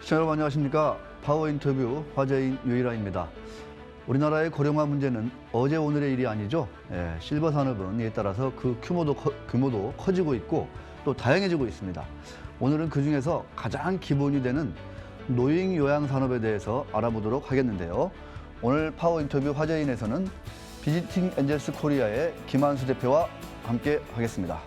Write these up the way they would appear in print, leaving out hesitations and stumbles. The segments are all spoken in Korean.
시청자 여러분 안녕하십니까. 파워 인터뷰 화제인 유일아입니다. 우리나라의 고령화 문제는 어제 오늘의 일이 아니죠. 실버 산업은 이에 따라서 그 규모도 커지고 있고 또 다양해지고 있습니다. 오늘은 그중에서 가장 기본이 되는 노인 요양 산업에 대해서 알아보도록 하겠는데요. 오늘 파워 인터뷰 화제인에서는 비지팅 엔젤스 코리아의 김한수 대표와 함께 하겠습니다.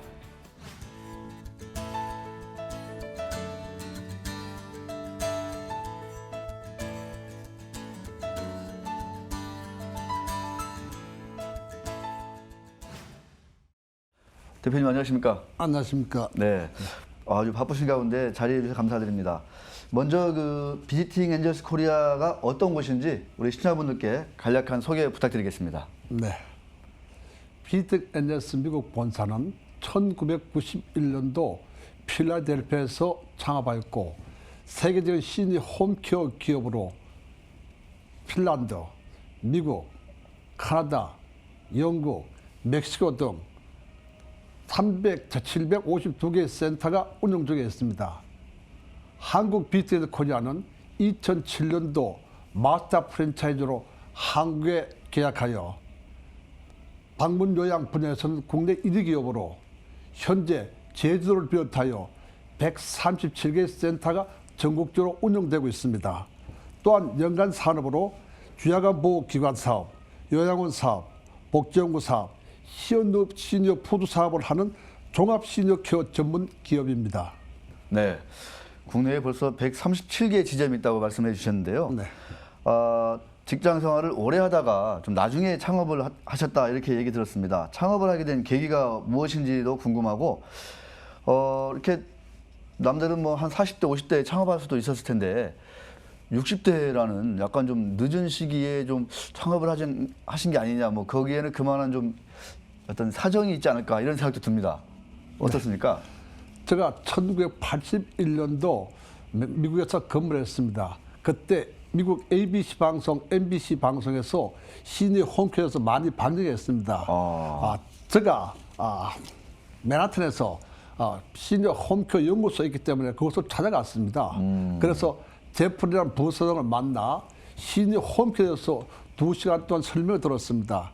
대표님 안녕하십니까? 안녕하십니까? 네, 아주 바쁘신 가운데 자리해 주셔서 감사드립니다. 먼저 그 비지팅 엔젤스 코리아가 어떤 곳인지 우리 시청자분들께 간략한 소개 부탁드리겠습니다. 네. 비지팅 엔젤스 미국 본사는 1991년도 필라델피아에서 창업하였고 세계적인 시니 홈케어 기업으로 핀란드, 미국, 카나다, 영국, 멕시코 등 752개의 센터가 운영 중에 있습니다. 한국 비지팅 코리아는 2007년도 마스터 프랜차이즈로 한국에 계약하여 방문 요양 분야에서는 국내 1위 기업으로 현재 제주도를 비롯하여 137개의 센터가 전국적으로 운영되고 있습니다. 또한 연간 산업으로 주야간 보호기관 사업, 요양원 사업, 복지연구 사업, 시니어 푸드 사업을 하는 종합 시니어 케어 전문 기업입니다. 네, 국내에 벌써 137개 지점이 있다고 말씀해 주셨는데요. 네. 직장 생활을 오래 하다가 좀 나중에 창업을 하셨다 이렇게 얘기 들었습니다. 창업을 하게 된 계기가 무엇인지도 궁금하고 이렇게 남들은 뭐 한 40대, 50대에 창업할 수도 있었을 텐데 60대라는 약간 좀 늦은 시기에 좀 창업을 하신 게 아니냐, 뭐 거기에는 그만한 좀 어떤 사정이 있지 않을까 이런 생각도 듭니다. 어떻습니까? 네. 제가 1981년도 미국에서 근무를 했습니다. 그때 미국 ABC 방송, MBC 방송에서 시니 홈케어에서 많이 방영했습니다. 제가 맨하탄에서 시니어 홈케어 연구소에 있기 때문에 그곳을 찾아갔습니다. 그래서 제프리라는 부서장을 만나 시니어 홈케어에서 2시간 동안 설명을 들었습니다.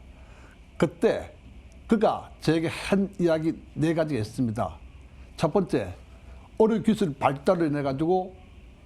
그때 그가 저에게 한 이야기 4가지가 있습니다. 첫 번째, 의료 기술 발달을 인해 가지고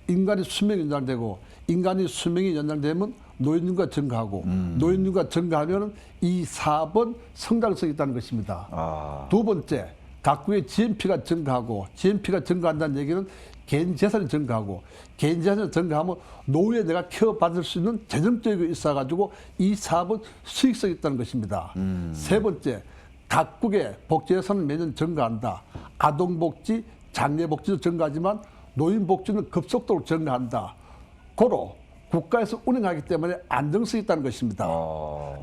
인간의 수명이 연장되고 인간의 수명이 연장되면 노인율가 증가하고 노인율가 증가하면 이 사업은 성장성이 있다는 것입니다. 두 번째, 각국의 GNP가 증가하고 GNP가 증가한다는 얘기는 개인 재산이 증가하고 개인 재산이 증가하면 노후에 내가 케어받을 수 있는 재정적이 있어가지고 이 사업은 수익성이 있다는 것입니다. 세 번째, 각국의 복지 예산은 매년 증가한다. 아동복지, 장애복지도 증가하지만 노인복지는 급속도로 증가한다. 고로 국가에서 운영하기 때문에 안정성이 있다는 것입니다.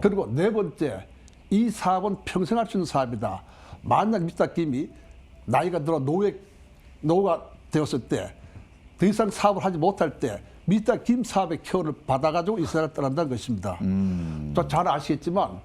그리고 네 번째, 이 사업은 평생 할 수 있는 사업이다. 만약 미스터 김이 나이가 들어 노후가 되었을 때 더 이상 사업을 하지 못할 때 미스터 김 사업의 케어를 받아가지고 이 세상을 떠난다는 것입니다. 또 잘 아시겠지만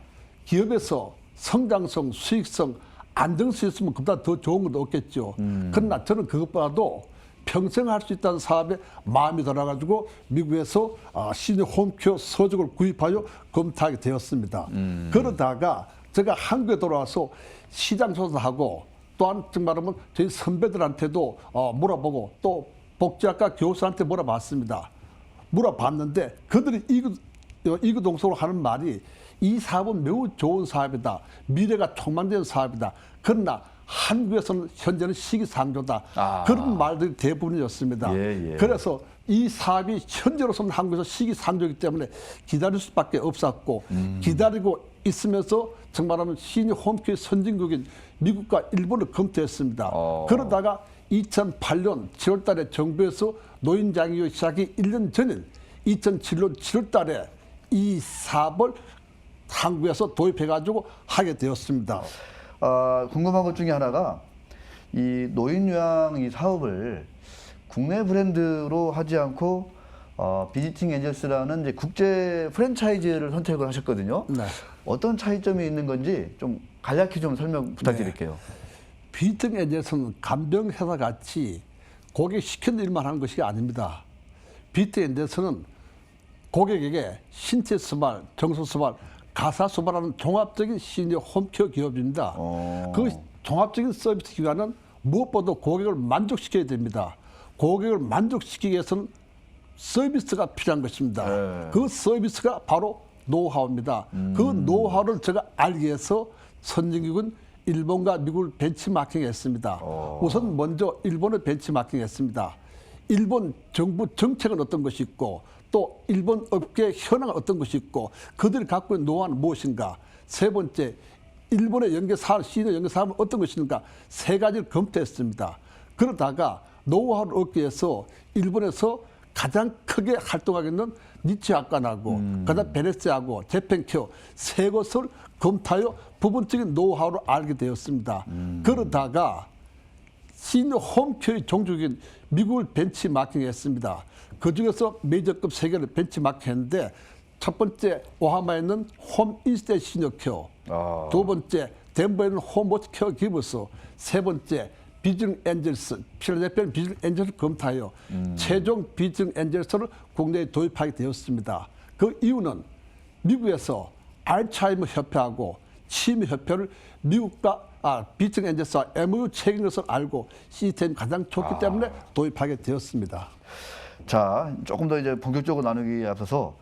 기업에서 성장성, 수익성, 안정성이 있으면 그보다 더 좋은 것도 없겠죠. 그러나 저는 그것보다도 평생 할 수 있다는 사업에 마음이 들어가지고 미국에서 시니어 홈케어 서적을 구입하여 검토하게 되었습니다. 그러다가 제가 한국에 돌아와서 시장 조사하고 또한 말하면 저희 선배들한테도 물어보고 또 복지학과 교수한테 물어봤습니다. 물어봤는데 그들이 이구동성으로 하는 말이 이 사업은 매우 좋은 사업이다. 미래가 촉망되는 사업이다. 그러나 한국에서는 현재는 시기상조다. 그런 말들이 대부분이었습니다. 그래서 이 사업이 현재로서는 한국에서 시기상조이기 때문에 기다릴 수밖에 없었고 기다리고 있으면서 정말하면 시니어 홈케어 선진국인 미국과 일본을 검토했습니다. 그러다가 2008년 7월 달에 정부에서 노인장애의 시작이 1년 전인 2007년 7월 달에 이 사업을 한국에서 도입해가지고 하게 되었습니다. 궁금한 것 중에 하나가 이 노인요양 이 사업을 국내 브랜드로 하지 않고 비지팅 엔젤스라는 이제 국제 프랜차이즈를 선택을 하셨거든요. 네. 어떤 차이점이 있는 건지 좀 간략히 좀 설명 부탁드릴게요. 비트등 엔젤스는 간병회사 같이 고객 시키는 일만 하는 것이 아닙니다. 비트등 엔젤스는 고객에게 신체 수발, 정서 수발, 가사 수발하는 종합적인 시니어 홈케어 기업입니다. 그 종합적인 서비스 기관은 무엇보다 고객을 만족시켜야 됩니다. 고객을 만족시키기 위해서는 서비스가 필요한 것입니다. 그 서비스가 바로 노하우입니다. 그 노하우를 제가 알기 위해서 선진국은 일본과 미국을 벤치마킹했습니다. 우선 먼저 일본을 벤치마킹했습니다. 일본 정부 정책은 어떤 것이 있고 또 일본 업계의 현황은 어떤 것이 있고 그들이 갖고 있는 노하우는 무엇인가. 세 번째, 일본의 연계사업, 시니어 연계사업은 어떤 것인가. 세 가지를 검토했습니다. 그러다가 노하우를 얻기 위해서 일본에서 가장 크게 활동하겠는 니치학관하고 그다음 베네치하고 재팬케어 세 곳을 검토하여 부분적인 노하우를 알게 되었습니다. 그러다가 시니어 홈케어의 종족인 미국을 벤치마킹했습니다. 그중에서 메이저급 세 개를 벤치마킹했는데 첫 번째 오하마에 있는 홈 인스테 시니어 케어, 두 번째 덴버에 있는 홈워치 케어 기브스, 세 번째 비즈닝 엔젤스, 필라델피아 비즈닝 엔젤스를 검토하여 최종 비즈닝 엔젤스를 국내에 도입하게 되었습니다. 그 이유는 미국에서 알츠하이머 협회하고 치매 협회를 미국과 비즈닝 엔젤스와 MOU 체결한 것을 알고 시스템이 가장 좋기 때문에 도입하게 되었습니다. 자, 조금 더 이제 본격적으로 나누기에 앞서서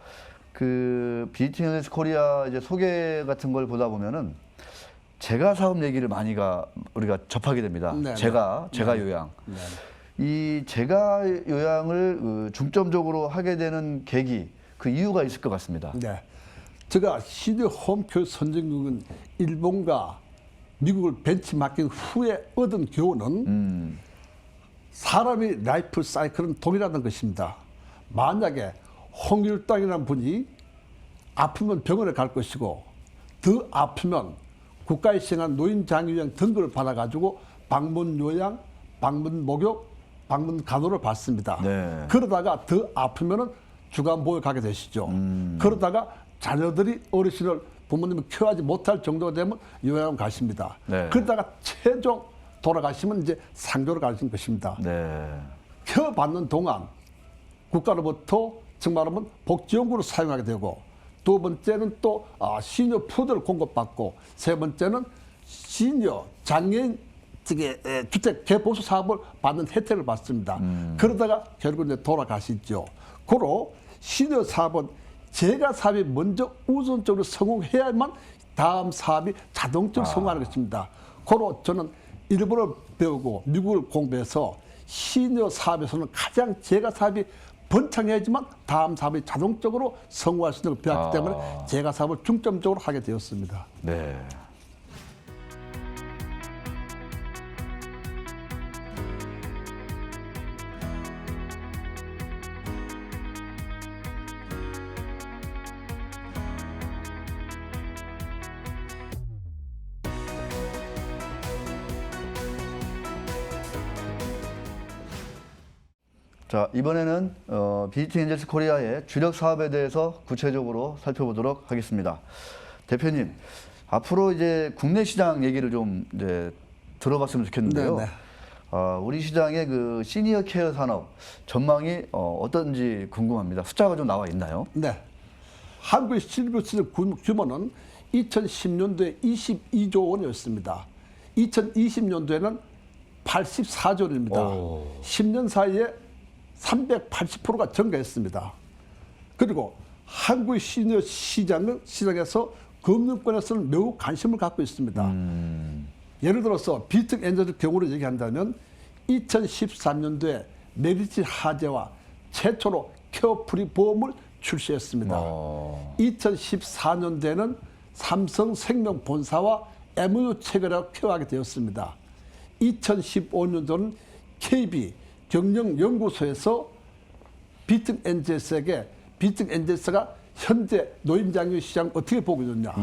그 비즈니스 엔젤스 코리아 이제 소개 같은 걸 보다 보면은 제가 사업 얘기를 우리가 접하게 됩니다. 네, 제가 요양. 네. 이 제가 요양을 중점적으로 하게 되는 계기, 그 이유가 있을 것 같습니다. 네. 제가 시니어 홈케어 선진국은 일본과 미국을 벤치마킹 후에 얻은 교훈은 사람의 라이프 사이클은 동일하다는 것입니다. 만약에 홍일당이라는 분이 아프면 병원에 갈 것이고 더 아프면 국가에 시행한 노인장려요양 등급을 받아가지고 방문 요양, 방문 목욕, 방문 간호를 받습니다. 네. 그러다가 더 아프면은 주간보호에 가게 되시죠. 그러다가 자녀들이 어르신을 부모님을 케어하지 못할 정도가 되면 요양을 가십니다. 네. 그러다가 최종 돌아가시면 이제 상조를 가시는 것입니다. 네. 케어받는 동안 국가로부터 정말하면 복지연구를 사용하게 되고 두 번째는 또 시니어 푸드를 공급받고 세 번째는 시니어 장애인 주택 개보수 사업을 받는 혜택을 받습니다. 그러다가 결국 이제 돌아가시죠. 고로 시니어 사업은 제가 사업이 먼저 우선적으로 성공해야만 다음 사업이 자동적으로 성공하는 것입니다. 고로 저는 일본을 배우고 미국을 공부해서 시니어 사업에서는 가장 제가 사업이 번창해야지만 다음 사업이 자동적으로 성공할 수 있는 걸 배웠기 때문에 제가 사업을 중점적으로 하게 되었습니다. 네. 자, 이번에는 비즈니스 엔젤스 코리아의 주력 사업에 대해서 구체적으로 살펴보도록 하겠습니다. 대표님, 앞으로 이제 국내 시장 얘기를 좀 이제 들어봤으면 좋겠는데요. 네, 네. 우리 시장의 그 시니어 케어 산업 전망이 어떤지 궁금합니다. 숫자가 좀 나와 있나요? 네. 한국의 실버 시장 규모는 2010년도에 22조 원이었습니다. 2020년도에는 84조 원입니다. 10년 사이에 380%가 증가했습니다. 그리고 한국의 시니어 시장에서 금융권에서는 매우 관심을 갖고 있습니다. 예를 들어서 비트등 엔젤스 경우를 얘기한다면 2013년도에 메리츠 하재와 최초로 케어프리 보험을 출시했습니다. 2014년도에는 삼성생명 본사와 MOU 체결하고 케어하게 되었습니다. 2015년도는 KB 경영연구소에서 비트등 엔젤스에게 비트등 엔젤스가 현재 노인장려 시장 어떻게 보고 있느냐,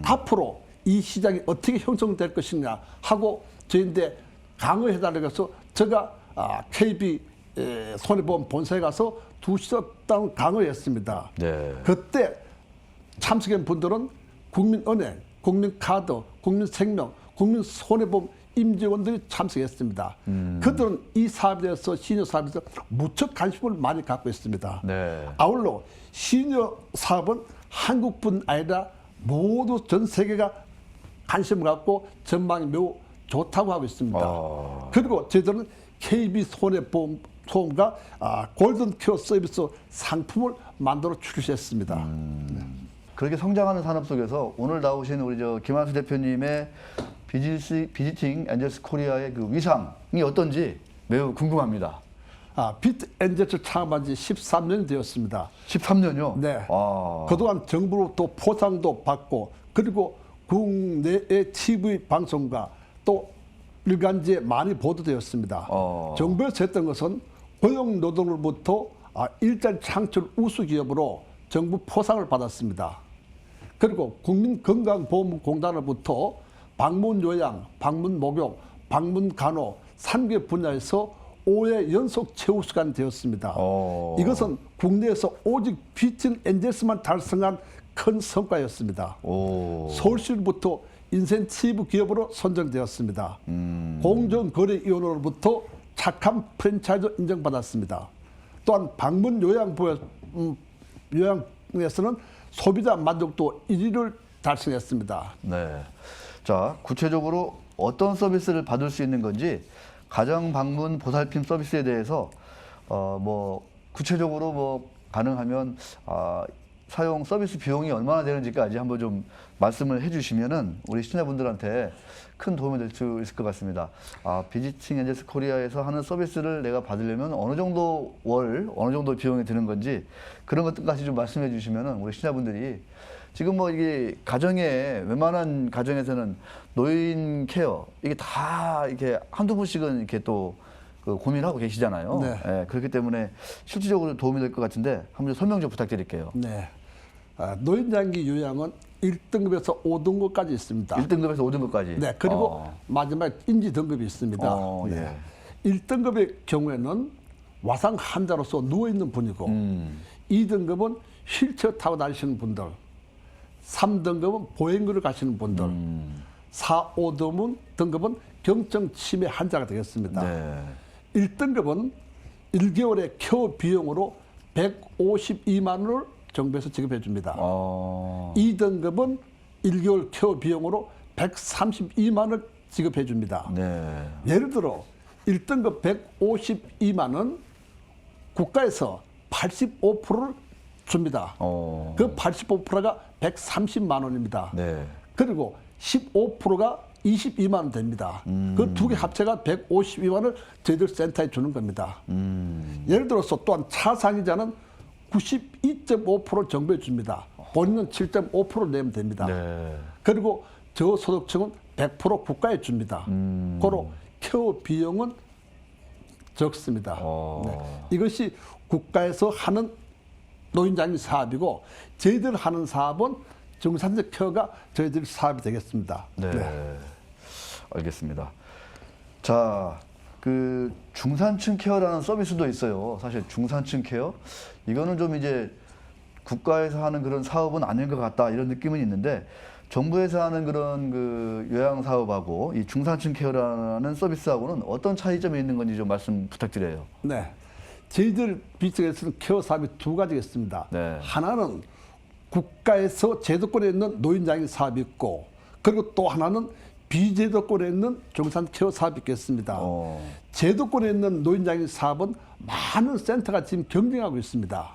앞으로 이 시장이 어떻게 형성될 것이냐 하고 저희한테 강의해달라고 해서 제가 KB 손해보험 본사에 가서 2시간 동안 강의했습니다. 네. 그때 참석한 분들은 국민은행, 국민카드, 국민생명, 국민손해보험 임직원들이 참석했습니다. 그들은 이 사업에 대해서 시니어 사업에 대해서 무척 관심을 많이 갖고 있습니다. 네. 아울러 시니어 사업은 한국뿐 아니라 모두 전 세계가 관심을 갖고 전망이 매우 좋다고 하고 있습니다. 그리고 저희들은 KB 손해보험과 골든 케어 서비스 상품을 만들어 출시했습니다. 그렇게 성장하는 산업 속에서 오늘 나오신 우리 김한수 대표님의 비지팅 엔젤스 코리아의 그 위상이 어떤지 매우 궁금합니다. 비트 엔젤스 창업한 지 13년이 되었습니다. 13년요? 네. 그동안 정부로부터 포상도 받고 그리고 국내의 TV 방송과 또 일간지에 많이 보도되었습니다. 정부에서 했던 것은 고용노동으로부터 일자리 창출 우수 기업으로 정부 포상을 받았습니다. 그리고 국민건강보험공단으로부터 방문요양, 방문목욕, 방문간호 3개 분야에서 5회 연속 최우수가 되었습니다. 이것은 국내에서 오직 비트 엔젤스만 달성한 큰 성과였습니다. 서울시로부터 인센티브 기업으로 선정되었습니다. 공정거래위원회로부터 착한 프랜차이즈 인정받았습니다. 또한 방문 요양에서는 소비자 만족도 1위를 달성했습니다. 네. 자, 구체적으로 어떤 서비스를 받을 수 있는 건지 가정 방문 보살핌 서비스에 대해서 구체적으로 가능하면 사용 서비스 비용이 얼마나 되는지까지 한번 좀 말씀을 해주시면은 우리 시청자분들한테 큰 도움이 될 수 있을 것 같습니다. 비지팅 엔젤스 코리아에서 하는 서비스를 내가 받으려면 어느 정도 어느 정도 비용이 드는 건지 그런 것들까지 좀 말씀해 주시면은 우리 시청자분들이 지금 이게 웬만한 가정에서는 노인 케어 이게 다 이렇게 한두 분씩은 이렇게 또 고민하고 계시잖아요. 네. 네, 그렇기 때문에 실질적으로 도움이 될 것 같은데 한번 설명 좀 부탁드릴게요. 네. 노인장기 요양은 1등급에서 5등급까지 있습니다. 1등급에서 5등급까지. 네. 그리고 마지막 인지 등급이 있습니다. 예. 1등급의 경우에는 와상 환자로서 누워 있는 분이고 2등급은 휠체어 타고 다니시는 분들, 3등급은 보행거를 가시는 분들, 4, 5등급은 경증 치매 환자가 되겠습니다. 네. 1등급은 1개월의 케어 비용으로 152만 원을 정부에서 지급해 줍니다. 2등급은 1개월 케어 비용으로 132만 원을 지급해 줍니다. 네. 예를 들어 1등급 152만 원 국가에서 85%를 줍니다. 그 85%가 130만 원입니다. 네. 그리고 15%가 22만 원 됩니다. 그 두 개 합체가 152만 원을 저희들 센터에 주는 겁니다. 예를 들어서 또한 차상위자는 92.5% 정부에 줍니다. 본인은 7.5% 내면 됩니다. 네. 그리고 저소득층은 100% 국가에 줍니다. 고로 케어 비용은 적습니다. 네. 이것이 국가에서 하는 노인장기 사업이고 저희들 하는 사업은 정산적 케어가 저희들 사업이 되겠습니다. 네. 알겠습니다. 자, 그 중산층 케어라는 서비스도 있어요. 사실 중산층 케어 이거는 좀 이제 국가에서 하는 그런 사업은 아닌 것 같다 이런 느낌은 있는데 정부에서 하는 그런 그 요양 사업하고 이 중산층 케어라는 서비스하고는 어떤 차이점이 있는 건지 좀 말씀 부탁드려요. 네. 저희들 비트에서는 케어 사업이 두 가지가 있습니다. 네. 하나는 국가에서 제도권에 있는 노인장기 사업이 있고 그리고 또 하나는 비제도권에 있는 중산 케어 사업이 있겠습니다. 제도권에 있는 노인장기 사업은 많은 센터가 지금 경쟁하고 있습니다.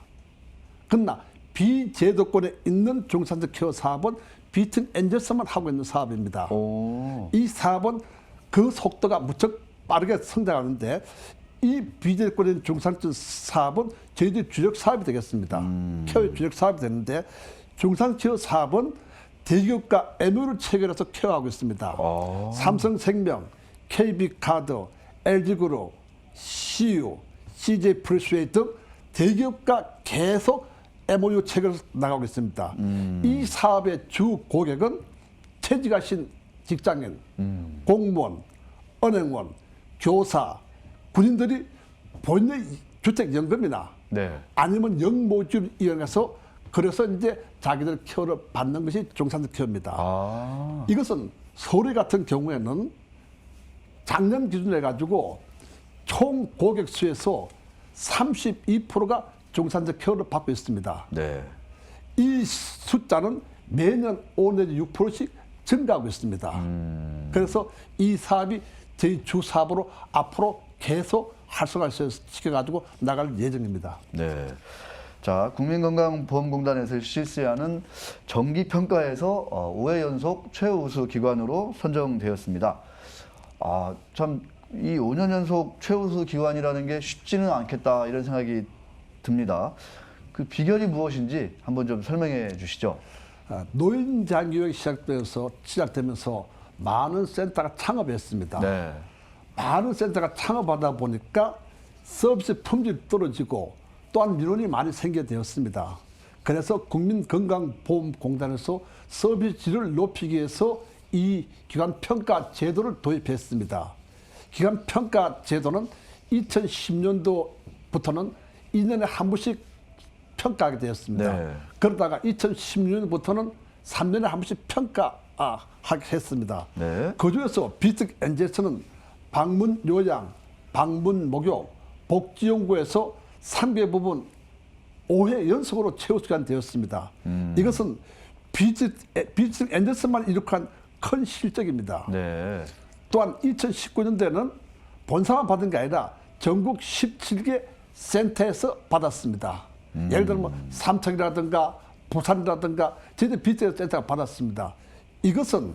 그러나 비제도권에 있는 중산적 케어 사업은 비트 엔젤스만 하고 있는 사업입니다. 이 사업은 그 속도가 무척 빠르게 성장하는데 이 비제도권에 있는 중산적 사업은 저희들이 주력 사업이 되겠습니다. 케어의 주력 사업이 되는데 중산 케어 사업은 대기업과 MOU를 체결해서 케어하고 있습니다. 삼성생명, KB카드, LG그룹, CU, CJ프리스웨이 등 대기업과 계속 MOU 체결해서 나가고 있습니다. 이 사업의 주 고객은 퇴직하신 직장인, 공무원, 은행원, 교사, 군인들이 본인의 주택연금이나 네. 아니면 영모주를 이용해서 그래서 이제 자기들 케어를 받는 것이 중산적 케어입니다. 이것은 서울 같은 경우에는 작년 기준으로 해가지고 총 고객 수에서 32%가 중산층 케어를 받고 있습니다. 네. 이 숫자는 매년 5 내지 6%씩 증가하고 있습니다. 그래서 이 사업이 저희 주 사업으로 앞으로 계속 활성화시켜가지고 나갈 예정입니다. 네. 자, 국민건강보험공단에서 실시하는 정기평가에서 5회 연속 최우수 기관으로 선정되었습니다. 아, 참, 이 5년 연속 최우수 기관이라는 게 쉽지는 않겠다, 이런 생각이 듭니다. 그 비결이 무엇인지 한번 좀 설명해 주시죠. 노인 장기요약이 시작되면서 많은 센터가 창업했습니다. 네. 많은 센터가 창업하다 보니까 서비스 품질이 떨어지고 또한 민원이 많이 생기게 되었습니다. 그래서 국민건강보험공단에서 서비스 질을 높이기 위해서 이 기관 평가 제도를 도입했습니다. 기관 평가 제도는 2010년도부터는 2년에 한 번씩 평가하게 되었습니다. 네. 그러다가 2016년부터는 3년에 한 번씩 평가하게 했습니다. 네. 그중에서 비특 NJ에서는 방문 요양, 방문 목욕, 복지연구에서 3개 부분 5회 연속으로 최우수가 되었습니다. 이것은 비특 NJ에서만 이룩한 큰 실적입니다. 네. 또한 2019년도에는 본사만 받은 게 아니라 전국 17개 센터에서 받았습니다. 예를 들면 뭐 삼척이라든가 부산이라든가 저희들 비트의 센터가 받았습니다. 이것은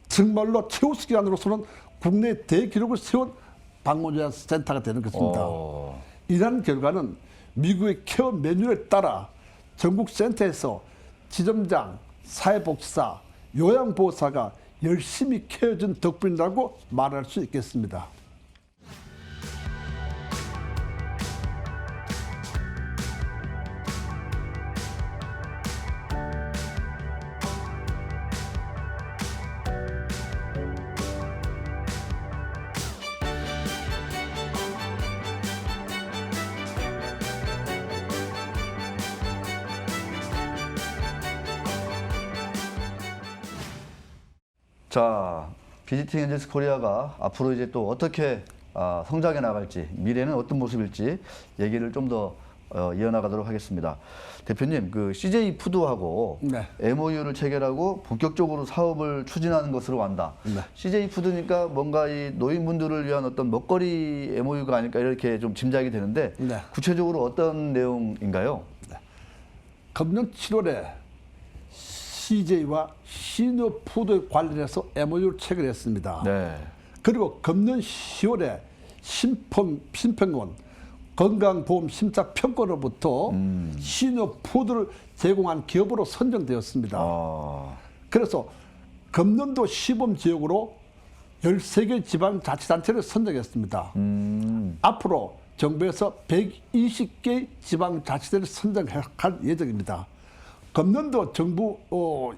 정말로 최우수 기관으로서는 국내 대기록을 세운 방문요양 센터가 되는 것입니다. 이러한 결과는 미국의 케어 매뉴얼에 따라 전국 센터에서 지점장, 사회복지사, 요양보호사가 열심히 케어준 덕분이라고 말할 수 있겠습니다. 자, 비지팅 엔젤스 코리아가 앞으로 이제 또 어떻게 성장해 나갈지, 미래는 어떤 모습일지 얘기를 좀 더 이어나가도록 하겠습니다. 대표님, 그 CJ 푸드하고 네. MOU를 체결하고 본격적으로 사업을 추진하는 것으로 안다. 네. CJ 푸드니까 뭔가 이 노인분들을 위한 어떤 먹거리 MOU가 아닐까 이렇게 좀 짐작이 되는데 네. 구체적으로 어떤 내용인가요? 금년 7월에 CJ와 시니어푸드 관련해서 MOU를 체결했습니다. 네. 그리고 금년 10월에 심평원 건강보험심사평가로부터 시니어푸드를 제공한 기업으로 선정되었습니다. 그래서 금년도 시범지역으로 13개 지방자치단체를 선정했습니다. 앞으로 정부에서 120개 지방자치단체를 선정할 예정입니다. 금년도 정부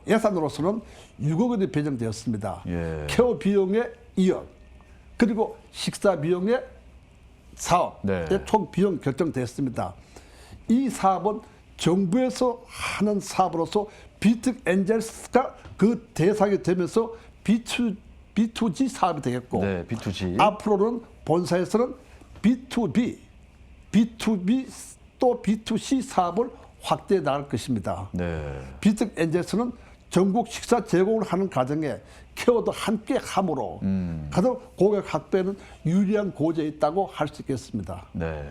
예산으로서는 6억 원이 배정되었습니다. 예. 케어 비용에 2억, 그리고 식사 비용에 4억의 네. 총 비용 결정됐습니다. 이 사업은 정부에서 하는 사업으로서 비특 엔젤스가 그 대상이 되면서 B2G 사업이 되겠고, 네, B2G. 앞으로는 본사에서는 B2B 또 B2C 사업을 확대해 나갈 것입니다. 네. 비특 엔젤스는 전국 식사 제공을 하는 가정에 케어도 함께 함으로 가장 고객 확대는 유리한 고지에 있다고 할 수 있겠습니다. 네.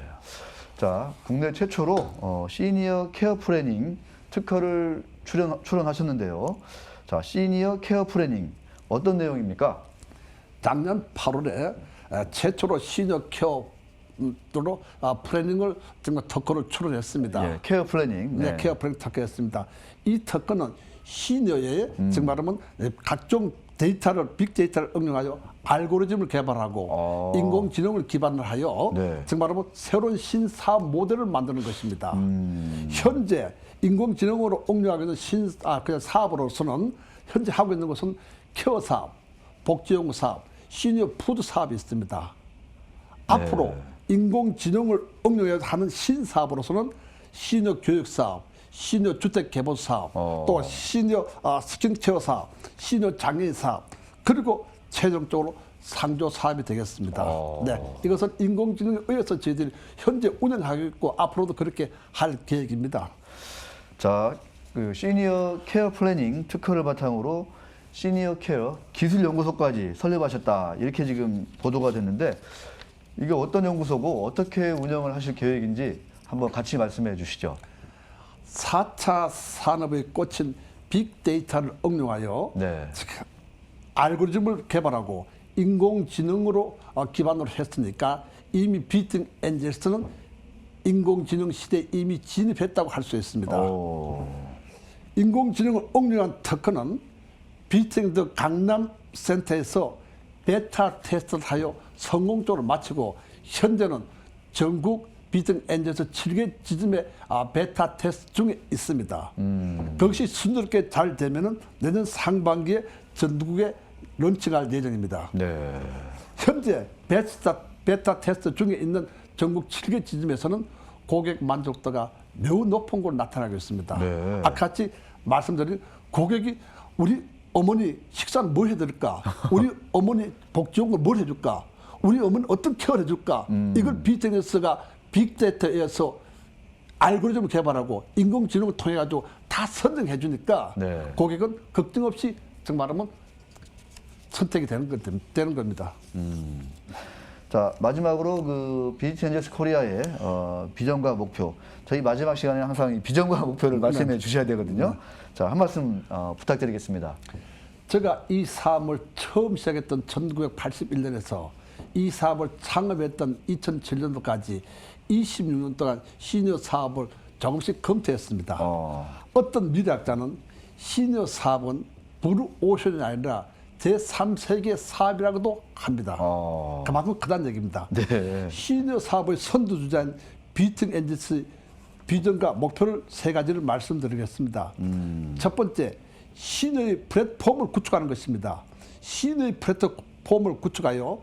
자, 국내 최초로 시니어 케어 플래닝 특허를 출원하셨는데요. 자, 시니어 케어 플래닝 어떤 내용입니까? 작년 8월에 최초로 시니어 케어 플래닝을 정말 특허를 출원했습니다. 예, 케어 플래닝. 네, 케어 플래닝 특허였습니다. 이 특허는 시니어에 즉 말하면 각종 데이터를 빅데이터를 응용하여 알고리즘을 개발하고 인공지능을 기반으로 하여 네. 즉 말하면 새로운 신사업 모델을 만드는 것입니다. 현재 인공지능으로 응용하고 있는 그냥 사업으로서는 현재 하고 있는 것은 케어 사업, 복지연구 사업, 시니어 푸드 사업이 있습니다. 앞으로 인공지능을 응용해서 하는 신사업으로서는 시니어 교육 사업, 시니어 주택 개보 사업, 또 시니어 스킨케어 사업, 시니어 장애인 사업, 그리고 최종적으로 상조 사업이 되겠습니다. 어. 네, 이것은 인공지능에 의해서 저희들이 현재 운영하고 앞으로도 그렇게 할 계획입니다. 자, 그 시니어 케어 플래닝 특허를 바탕으로 시니어 케어 기술 연구소까지 설립하셨다. 이렇게 지금 보도가 됐는데 이게 어떤 연구소고 어떻게 운영을 하실 계획인지 한번 같이 말씀해 주시죠. 4차 산업의 꽃인 빅데이터를 응용하여 네. 알고리즘을 개발하고 인공지능으로 기반으로 했으니까 이미 비팅 엔젤스는 인공지능 시대에 이미 진입했다고 할 수 있습니다. 오. 인공지능을 응용한 특허는 비팅 더 강남 센터에서 베타 테스트를 하여 성공적으로 마치고 현재는 전국 비팅 엔젤스 7개 지점의 베타 테스트 중에 있습니다. 그것이 순조롭게 잘 되면은 내년 상반기에 전국에 런칭할 예정입니다. 네. 현재 베타 테스트 중에 있는 전국 7개 지점에서는 고객 만족도가 매우 높은 걸로 나타나고 있습니다. 네. 아까 같이 말씀드린 고객이 우리 어머니 식사는 뭐 해드릴까? 우리 어머니 복 좋은 걸 뭘 해줄까? 우리 어머니 어떤 케어를 해줄까? 이걸 빅데이터가 빅데이터에서 알고리즘을 개발하고 인공지능을 통해 가지고 다 선정해 주니까 네. 고객은 걱정 없이 정말하면 선택이 되는 겁니다. 자, 마지막으로 그 비즈니스 엔젤스 코리아의 비전과 목표. 저희 마지막 시간에 항상 이 비전과 목표를 말씀해 주셔야 되거든요. 자, 한 말씀 부탁드리겠습니다. 제가 이 사업을 처음 시작했던 1981년에서 이 사업을 창업했던 2007년도까지 26년 동안 시니어 사업을 조금씩 검토했습니다. 어떤 미래학자는 시니어 사업은 블루 오션이 아니라 제3세계 사업이라고도 합니다. 그만큼 크다는 얘기입니다. 네. 시니어 사업의 선두주자인 비팅 엔젤스 비전과 목표를 세 가지를 말씀드리겠습니다. 첫 번째, 시니어의 플랫폼을 구축하는 것입니다. 시니어의 플랫폼을 구축하여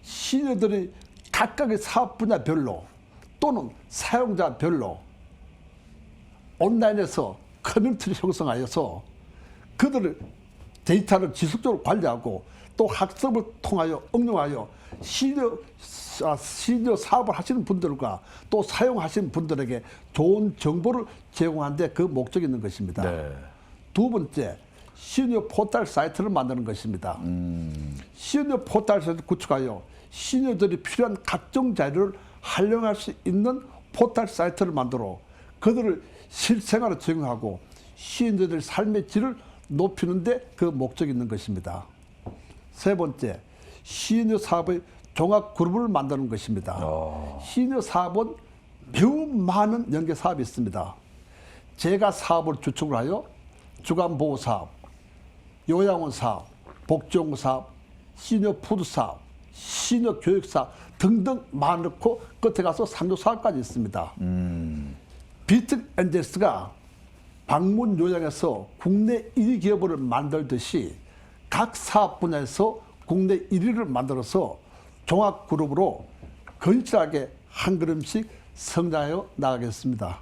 시니어들이 각각의 사업 분야별로 또는 사용자별로 온라인에서 커뮤니티를 형성하여서 그들을 데이터를 지속적으로 관리하고 또 학습을 통하여 응용하여 시니어 사업을 하시는 분들과 또 사용하시는 분들에게 좋은 정보를 제공하는 데 그 목적이 있는 것입니다. 네. 두 번째, 시니어 포털 사이트를 만드는 것입니다. 시니어 포털 사이트를 구축하여 시니어들이 필요한 각종 자료를 활용할 수 있는 포털 사이트를 만들어 그들을 실생활에 적용하고 시니어들의 삶의 질을 높이는 데 그 목적이 있는 것입니다. 세 번째, 시니어 사업의 종합 그룹을 만드는 것입니다. 시니어 사업은 매우 많은 연계 사업이 있습니다. 제가 사업을 주축을 하여 주간보호 사업, 요양원 사업, 복지연구 사업, 시니어 푸드 사업, 시니어 교육 사업 등등 많고 끝에 가서 상조 사업까지 있습니다. 비팅 엔젤스가 방문 요양에서 국내 1위 기업을 만들듯이 각 사업 분야에서 국내 1위를 만들어서 종합 그룹으로 건실하게 한 걸음씩 성장하여 나가겠습니다.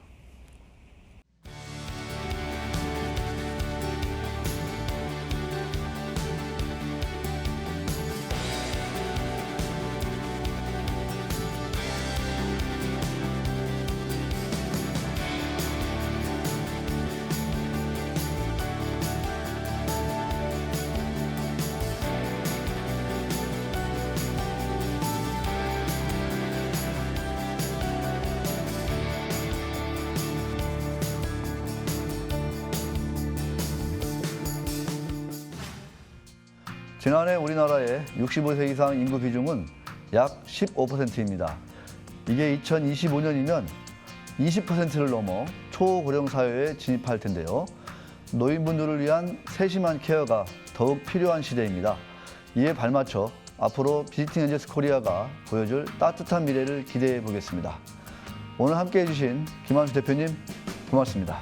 지난해 우리나라의 65세 이상 인구 비중은 약 15%입니다. 이게 2025년이면 20%를 넘어 초고령 사회에 진입할 텐데요. 노인분들을 위한 세심한 케어가 더욱 필요한 시대입니다. 이에 발맞춰 앞으로 비지팅 엔젤스 코리아가 보여줄 따뜻한 미래를 기대해 보겠습니다. 오늘 함께해 주신 김한수 대표님 고맙습니다.